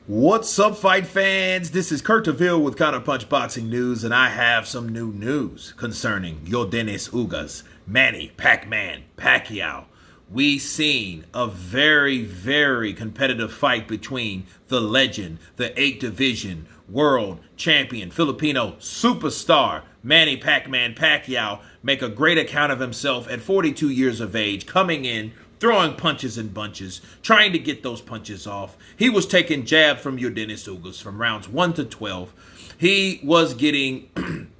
What's up, fight fans? This is Kurt DeVille with Counterpunch Boxing News, and I have some new news concerning Yordenis Ugas, Manny Pac-Man Pacquiao. We seen a very competitive fight between the legend, the 8th division world champion, Filipino superstar, Manny Pac-Man Pacquiao, make a great account of himself at 42 years of age, coming in, throwing punches and bunches, trying to get those punches off. He was taking jab from Yordenis Ugas from rounds 1 to 12. He was getting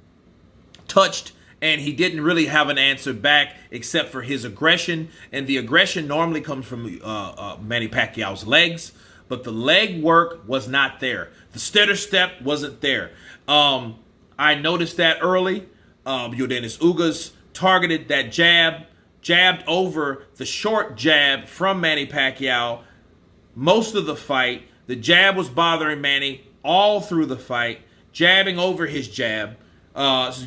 touched, and he didn't really have an answer back except for his aggression. And the aggression normally comes from Manny Pacquiao's legs, but the leg work was not there. The stutter step wasn't there. I noticed that early. Yordenis Ugas targeted that jabbed over the short jab from Manny Pacquiao most of the fight. The jab was bothering Manny all through the fight, jabbing over his jab,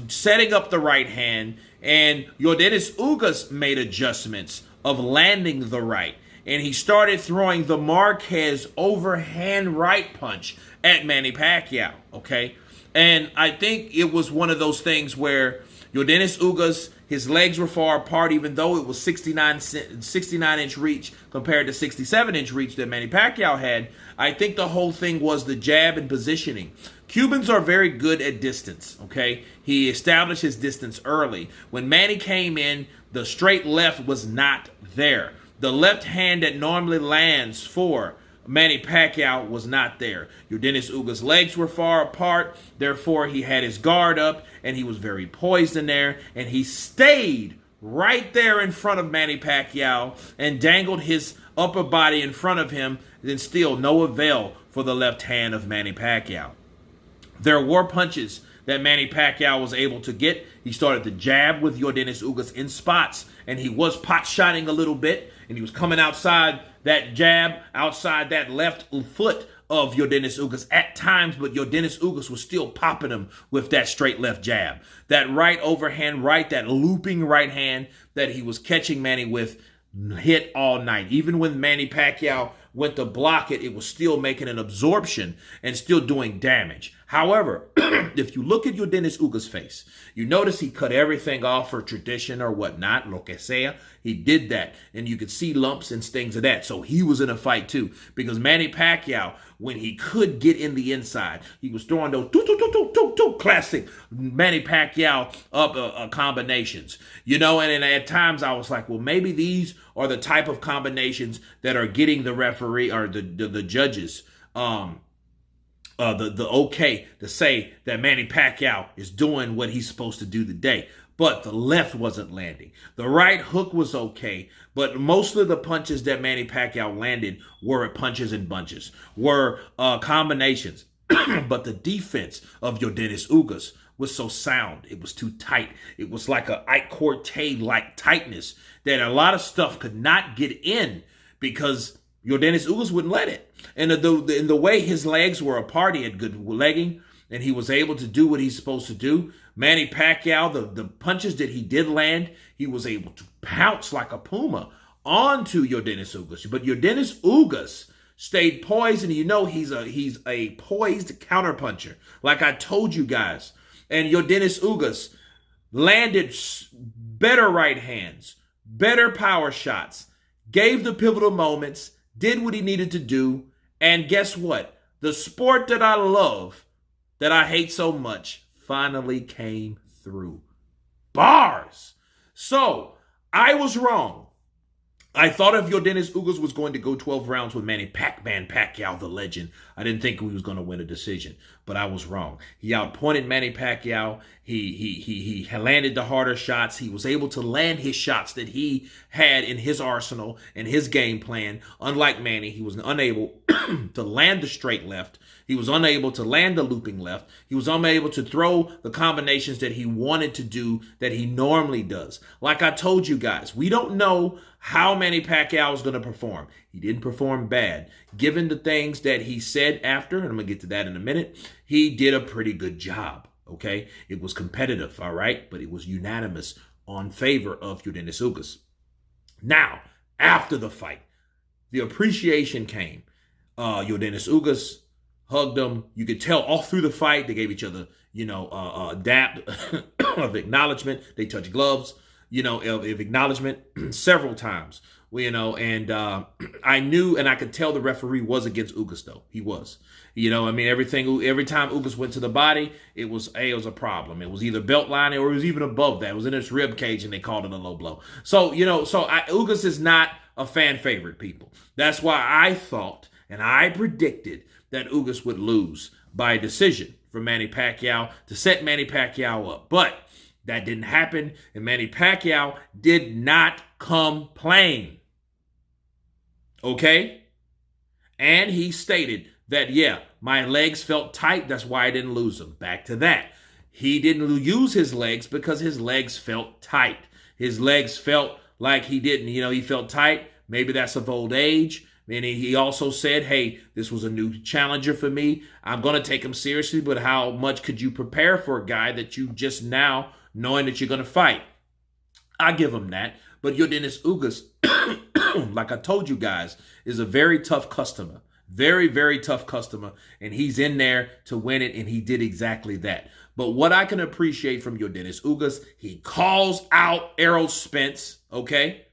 setting up the right hand, and Yordenis Ugas made adjustments of landing the right, and he started throwing the Marquez overhand right punch at Manny Pacquiao, okay? And I think it was one of those things where Yordenis Ugas, his legs were far apart, even though it was 69-inch reach compared to 67-inch reach that Manny Pacquiao had. I think the whole thing was the jab and positioning. Cubans are very good at distance, okay? He established his distance early. When Manny came in, the straight left was not there. The left hand that normally lands for Manny Pacquiao was not there. Yordenis Ugas' legs were far apart, therefore he had his guard up, and he was very poised in there, and he stayed right there in front of Manny Pacquiao and dangled his upper body in front of him, then still no avail for the left hand of Manny Pacquiao. There were punches that Manny Pacquiao was able to get. He started to jab with Yordenis Ugas in spots, and he was pot-shotting a little bit, and he was coming outside that jab, outside that left foot of Yordenis Ugas at times, but Yordenis Ugas was still popping him with that straight left jab. That right overhand right, that looping right hand that he was catching Manny with hit all night. Even when Manny Pacquiao went to block it, it was still making an absorption and still doing damage. However, if you look at Yordenis Ugas' face, you notice he cut everything off for tradition or whatnot, lo que sea. He did that, and you could see lumps and things of that. So he was in a fight too, because Manny Pacquiao, when he could get in the inside, he was throwing those classic Manny Pacquiao up combinations, you know. And at times I was like, well, maybe these are the type of combinations that are getting the referee or the judges the okay to say that Manny Pacquiao is doing what he's supposed to do today. But the left wasn't landing. The right hook was okay, but most of the punches that Manny Pacquiao landed were punches and bunches, were combinations. But the defense of Yordenis Ugas was so sound. It was too tight. It was like a Ike Cortez-like tightness that a lot of stuff could not get in because Yordenis Ugas wouldn't let it. And in the way his legs were apart, he had good legging, and he was able to do what he's supposed to do. Manny Pacquiao, the punches that he did land, he was able to pounce like a puma onto Yordenis Ugas. But Yordenis Ugas stayed poised, and you know he's a poised counterpuncher, like I told you guys. And Yordenis Ugas landed better right hands, better power shots, gave the pivotal moments, did what he needed to do, and guess what? The sport that I love, that I hate so much, finally came through. Bars! So, I was wrong. I thought if Yordenis Ugas was going to go 12 rounds with Manny Pac-Man Pacquiao, the legend, I didn't think he was going to win a decision, but I was wrong. He outpointed Manny Pacquiao. He landed the harder shots. He was able to land his shots that he had in his arsenal and his game plan. Unlike Manny, he was unable to land the straight left. He was unable to land the looping left. He was unable to throw the combinations that he wanted to do that he normally does. Like I told you guys, we don't know how Manny Pacquiao is going to perform. He didn't perform bad. Given the things that he said after, and I'm going to get to that in a minute, he did a pretty good job, okay? It was competitive, all right? But it was unanimous on favor of Yordenis Ugas. Now, after the fight, the appreciation came. Yordenis Ugas hugged him. You could tell all through the fight, they gave each other, a dap of acknowledgement. They touched gloves, of acknowledgement several times. And I knew and I could tell the referee was against Ugas, though. He was. Every time Ugas went to the body, it was a problem. It was either belt line or it was even above that. It was in his rib cage and they called it a low blow. So, Ugas is not a fan favorite, people. That's why I thought and I predicted that Ugas would lose by decision for Manny Pacquiao to set Manny Pacquiao up. But that didn't happen, and Manny Pacquiao did not complain. Okay? And he stated that, yeah, my legs felt tight. That's why I didn't lose them. Back to that. He didn't use his legs because his legs felt tight. His legs felt like he didn't. He felt tight. Maybe that's of old age. And he also said, hey, this was a new challenger for me. I'm going to take him seriously, but how much could you prepare for a guy that you just now knowing that you're going to fight? I give him that. But Yordenis Ugas, like I told you guys, is a very tough customer. Very, very tough customer. And he's in there to win it, and he did exactly that. But what I can appreciate from Yordenis Ugas, he calls out Errol Spence, okay?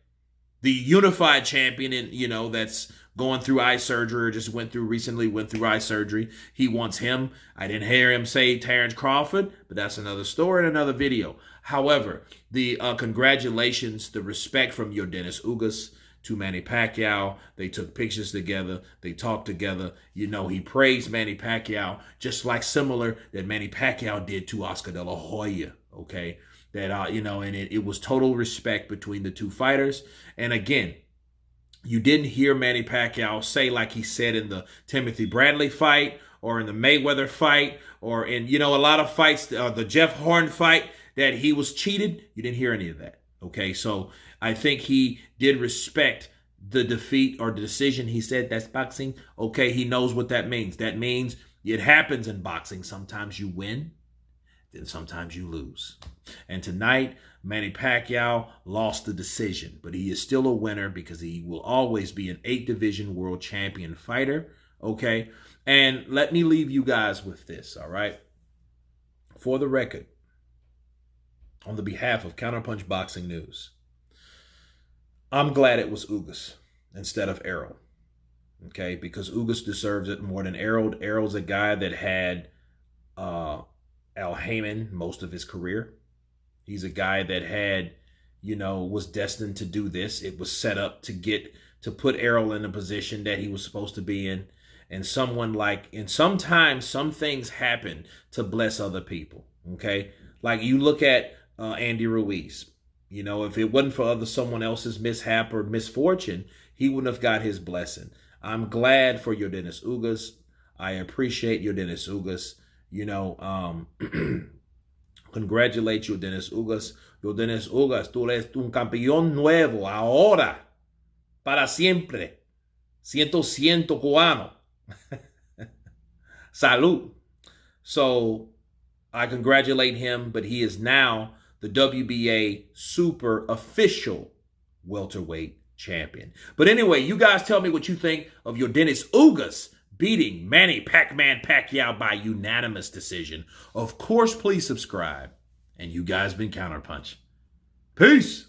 The unified champion, and that's going through eye surgery or just went through eye surgery. He wants him. I didn't hear him say Terrence Crawford, but that's another story in another video. However, the congratulations, the respect from Yordenis Ugas to Manny Pacquiao. They took pictures together. They talked together. He praised Manny Pacquiao just like similar that Manny Pacquiao did to Oscar De La Hoya, okay? That, and it was total respect between the two fighters. And again, you didn't hear Manny Pacquiao say like he said in the Timothy Bradley fight or in the Mayweather fight or in, a lot of fights, the Jeff Horn fight, that he was cheated. You didn't hear any of that, okay? So I think he did respect the defeat or the decision. He said that's boxing. Okay, he knows what that means. That means it happens in boxing. Sometimes you win, then sometimes you lose. And tonight, Manny Pacquiao lost the decision, but he is still a winner because he will always be an 8-division world champion fighter, okay? And let me leave you guys with this, all right? For the record, on the behalf of Counterpunch Boxing News, I'm glad it was Ugas instead of Errol, okay? Because Ugas deserves it more than Errol. Errol's a guy that had Al Heyman most of his career. He's a guy that had, was destined to do this. It was set up to put Errol in a position that he was supposed to be in. And sometimes some things happen to bless other people, okay? Like you look at Andy Ruiz. If it wasn't for someone else's mishap or misfortune, he wouldn't have got his blessing. I'm glad for Yordenis Ugas. I appreciate Yordenis Ugas. Congratulate Yordenis Ugas. Yordenis Ugas, tú eres un campeón nuevo, ahora, para siempre. 100% cubano. Salud. So I congratulate him, but he is now the WBA super official welterweight champion. But anyway, you guys tell me what you think of Yordenis Ugas beating Manny Pac-Man Pacquiao by unanimous decision. Of course, please subscribe. And you guys been Counterpunch. Peace.